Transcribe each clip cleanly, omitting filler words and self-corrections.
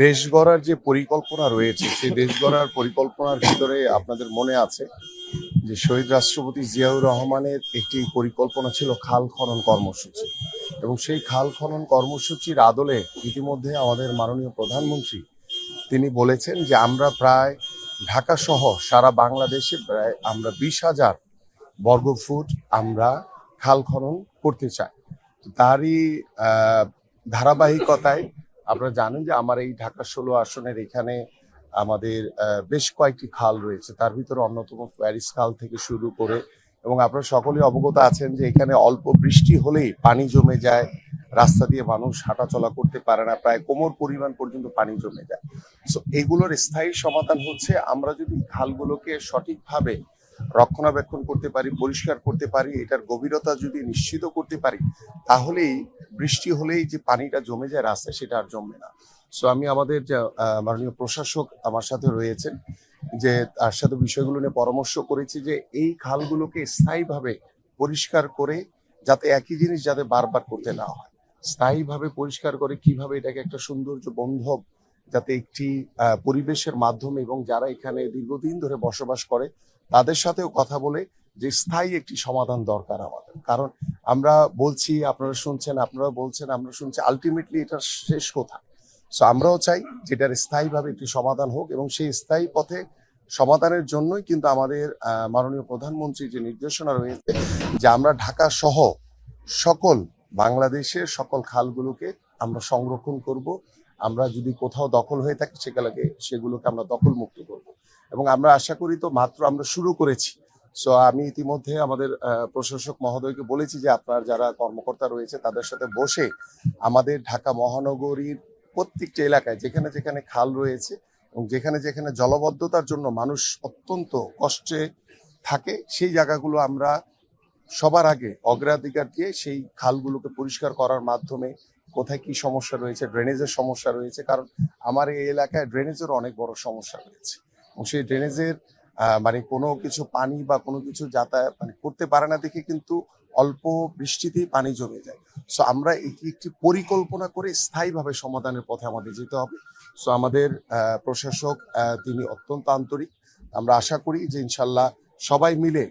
দেশ গড়ার যে পরিকল্পনা রয়েছে সেই দেশ গড়ার পরিকল্পনার ভিতরে আপনাদের মনে আছে যে শহীদ রাষ্ট্রপতি জিয়াউর রহমানের একটি পরিকল্পনা ছিল খাল খনন কর্মসূচি, এবং সেই খাল খনন কর্মসূচির আদলে ইতিমধ্যে আমাদের মাননীয় প্রধানমন্ত্রী তিনি বলেছেন যে আমরা প্রায় ঢাকা সহ সারা বাংলাদেশে প্রায় আমরা 20,000 বর্গফুট আমরা খাল খনন করতে চাই। তারই ধারাবাহিকতায় আপনারা জানেন যে আমার এই ঢাকা 16 আসনের এখানে আমাদের বেশ কয়েকটি খাল রয়েছে, তার ভিতরে অন্যতম প্যারিস খাল থেকে শুরু করে, এবং আপনারা সকলেই অবগত আছেন যে এখানে অল্প বৃষ্টি হলেই পানি জমে যায়, রাস্তা দিয়ে মানুষ হাঁটাচলা করতে পারে না, প্রায় কোমর পরিমাণ পর্যন্ত পানি জমে যায়। সো এগুলোর স্থায়ী সমাধান হচ্ছে আমরা যদি খালগুলোকে সঠিকভাবে রক্ষণাবেক্ষণ করতে পারি, পরিষ্কার করতে পারি, এটার গভীরতা যদি নিশ্চিত করতে পারি, তাহলেই বৃষ্টি হলেই যে পানিটা জমে যায় রাস্তায় সেটা আর জমবে না। সো আমি আমাদের যে মাননীয় প্রশাসক আমার সাথে রয়েছেন, যে তার সাথে বিষয়গুলো নিয়ে পরামর্শ করেছি যে এই খালগুলোকে স্থায়ীভাবে পরিষ্কার করে, যাতে একই জিনিস যাতে বারবার করতে না হয়, স্থায়ীভাবে পরিষ্কার করে কিভাবে এটাকে একটা সৌন্দর্য বন্ধব, যাতে একটি পরিবেশের মাধ্যমে, এবং যারা এখানে দীর্ঘদিন ধরে বসবাস করে তাদের সাথেও কথা বলে যে স্থায়ী একটি সমাধান দরকার আমাদের। কারণ আমরা বলছি, আপনারা শুনছেন, আপনারা বলছেন, আমরা শুনছি, আলটিমেটলি এটা শেষ কোথায়? সো আমরাও চাই যেটার স্থায়ীভাবে একটি সমাধান হোক, এবং সেই স্থায়ী পথে সমাধানের জন্যই কিন্তু আমাদের মাননীয় প্রধানমন্ত্রীর যে নির্দেশনা রয়েছে যে আমরা ঢাকা সহ সকল বাংলাদেশের সকল খালগুলোকে আমরা সংরক্ষণ করব। আমরা যদি কোথাও দখল হয়ে থাকি সেগুলোকে আমরা দখল মুক্ত করব, এবং আমরা আশা করি তো মাত্র আমরা শুরু করেছি। সো আমি ইতিমধ্যে আমাদের প্রশাসক মহোদয়কে বলেছি যে আপনার যারা কর্মকর্তা রয়েছে তাদের সাথে বসে আমাদের ঢাকা মহানগরীর প্রত্যেকটা এলাকায় যেখানে যেখানে খাল রয়েছে এবং যেখানে যেখানে জলবদ্ধতার জন্য মানুষ অত্যন্ত কষ্টে থাকে, সেই জায়গাগুলো আমরা সবার আগে অগ্রাধিকার দিয়ে সেই খালগুলোকে পরিষ্কার করার মাধ্যমে, কোথায় কি সমস্যা রয়েছে, ড্রেনেজের সমস্যা রয়েছে, কারণ আমার এই এলাকায় ড্রেনেজের অনেক বড় সমস্যা রয়েছে, এবং সেই ড্রেনেজের মানে কোনো কিছু পানি বা কোনো কিছু যাতায়াত মানে করতে পারে না দেখে কিন্তু অল্প বৃষ্টিতেই পানি জমে যায়। সো আমরা একটি পরিকল্পনা করে স্থায়ীভাবে সমাধানের পথে আমাদের যেতে হবে। সো আমাদের প্রশাসক তিনি অত্যন্ত আন্তরিক। আমরা আশা করি যে ইনশাল্লাহ সবাই মিলে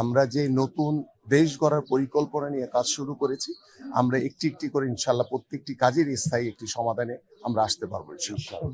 আমরা যে নতুন দেশ গড়ার পরিকল্পনা নিয়ে কাজ শুরু করেছি, আমরা একটি একটি করে ইনশাল্লাহ প্রত্যেকটি কাজের স্থায়ী একটি সমাধানে আমরা আসতে পারবো ইনশাল্লাহ।